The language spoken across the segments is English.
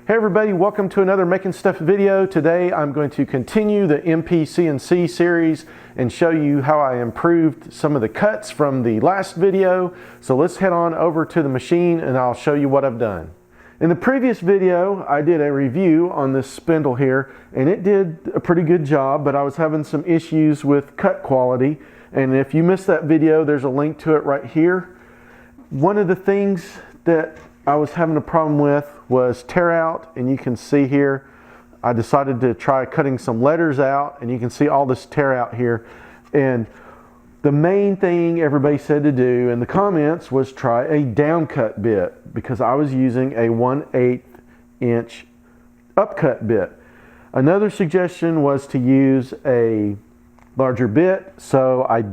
Hey everybody, welcome to another Making Stuff video. Today I'm going to continue the MPCNC series and show you how I improved some of the cuts from the last video. So let's head on over to the machine and I'll show you what I've done. In the previous video I did a review on this spindle here and it did a pretty good job, but I was having some issues with cut quality, and if you missed that video there's a link to it right here. One of the things that I was having a problem with was tear out, and you can see here I decided to try cutting some letters out, and you can see all this tear out here. And the main thing everybody said to do in the comments was try a down cut bit, because I was using a 1/8 inch upcut bit. Another suggestion was to use a larger bit, so I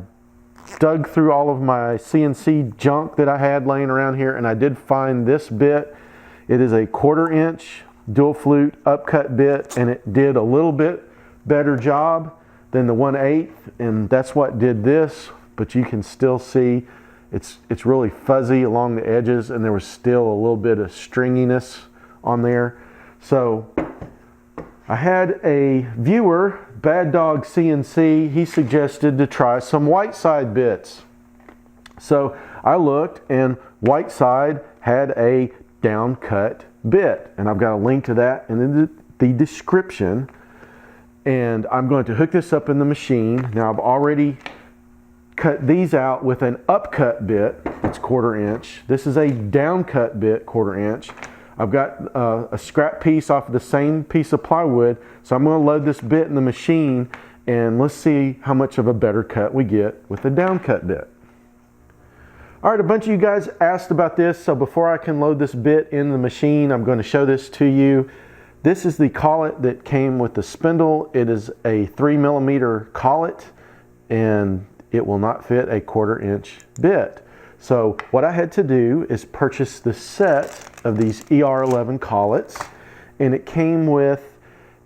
dug through all of my CNC junk that I had laying around here, and I did find this bit. It is a 1/4 inch dual flute upcut bit, and it did a little bit better job than the 1/8, and that's what did this. But you can still see it's really fuzzy along the edges, and there was still a little bit of stringiness on there. So I had a viewer, Bad Dog CNC, he suggested to try some white side bits. So I looked, and white side had a down cut bit, and I've got a link to that in the description. And I'm going to hook this up in the machine. Now I've already cut these out with an upcut bit, it's 1/4 inch. This is a down cut bit, 1/4 inch. I've got a scrap piece off of the same piece of plywood, so I'm going to load this bit in the machine and let's see how much of a better cut we get with the down cut bit. Alright, a bunch of you guys asked about this, so before I can load this bit in the machine, I'm going to show this to you. This is the collet that came with the spindle. It is a 3mm collet, and it will not fit a 1/4 inch bit. So what I had to do is purchase the set of these ER11 collets, and it came with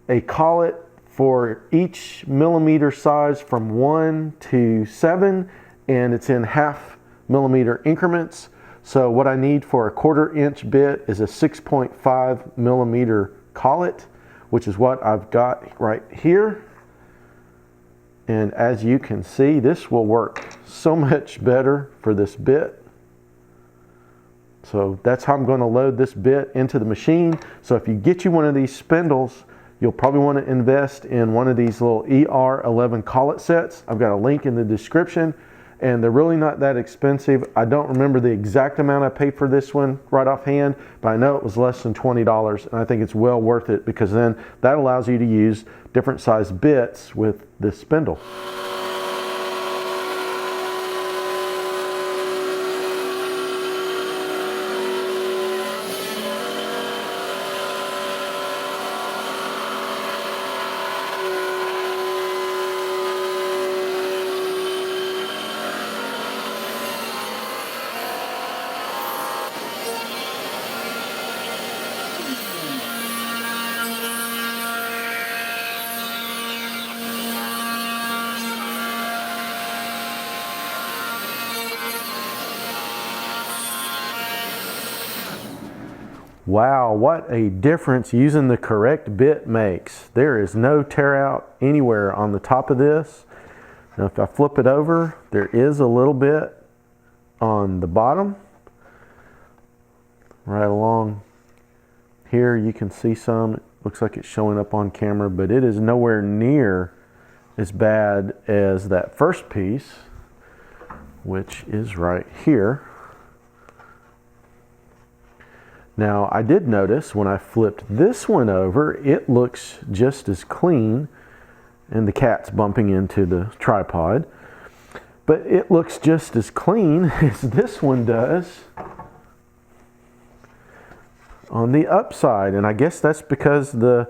a collet for each millimeter size from 1 to 7, and it's in 1/2 millimeter increments. So what I need for a 1/4 inch bit is a 6.5 millimeter collet, which is what I've got right here. And as you can see, this will work so much better for this bit. So that's how I'm going to load this bit into the machine. So if you get you one of these spindles, you'll probably want to invest in one of these little ER11 collet sets. I've got a link in the description, and they're really not that expensive. I don't remember the exact amount I paid for this one right offhand, but I know it was less than $20, and I think it's well worth it, because then that allows you to use different size bits with this spindle. Wow, what a difference using the correct bit makes. There is no tear out anywhere on the top of this. Now if I flip it over, there is a little bit on the bottom. Right along here you can see some. It looks like it's showing up on camera, but it is nowhere near as bad as that first piece, which is right here. Now I did notice when I flipped this one over, it looks just as clean, and the cat's bumping into the tripod, but it looks just as clean as this one does on the upside. And I guess that's because the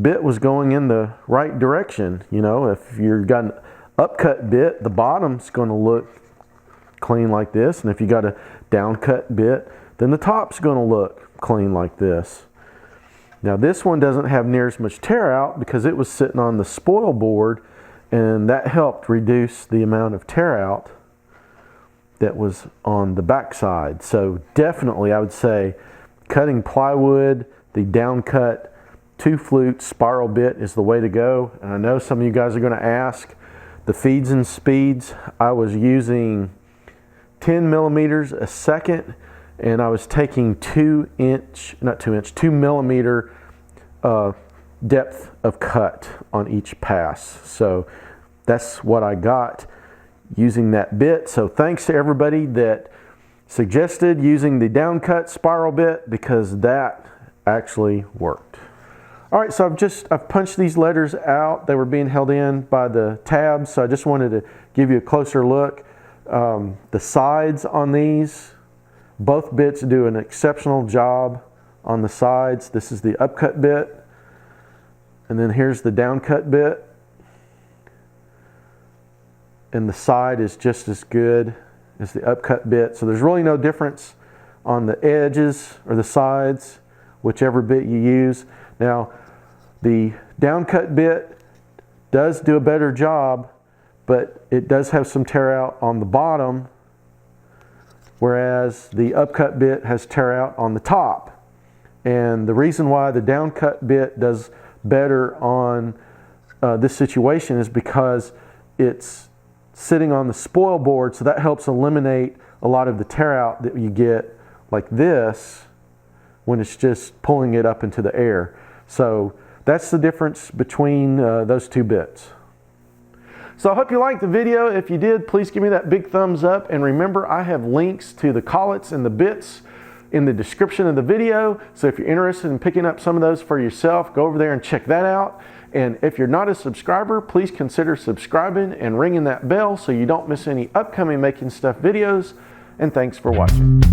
bit was going in the right direction. You know, if you've got an upcut bit, the bottom's going to look clean like this, and if you got a downcut bit, then the top's going to look clean like this. Now this one doesn't have near as much tear out because it was sitting on the spoil board, and that helped reduce the amount of tear out that was on the back side. So definitely I would say cutting plywood the down cut 2-flute spiral bit is the way to go. And I know some of you guys are going to ask, the feeds and speeds, I was using 10 millimeters a second, and I was taking 2 millimeter depth of cut on each pass. So that's what I got using that bit. So thanks to everybody that suggested using the down cut spiral bit, because that actually worked. All right, so I've punched these letters out. They were being held in by the tabs, so I just wanted to give you a closer look. The sides on these, both bits do an exceptional job on the sides. This is the upcut bit, and then here's the downcut bit. And the side is just as good as the upcut bit. So there's really no difference on the edges or the sides, whichever bit you use. Now, the downcut bit does do a better job, but it does have some tear out on the bottom, whereas the upcut bit has tear out on the top. And the reason why the downcut bit does better on this situation is because it's sitting on the spoil board, so that helps eliminate a lot of the tear out that you get like this when it's just pulling it up into the air. So that's the difference between those two bits. So I hope you liked the video. If you did, please give me that big thumbs up, and remember, I have links to the collets and the bits in the description of the video. So if you're interested in picking up some of those for yourself, go over there and check that out. And if you're not a subscriber, please consider subscribing and ringing that bell so you don't miss any upcoming Making Stuff videos. And thanks for watching.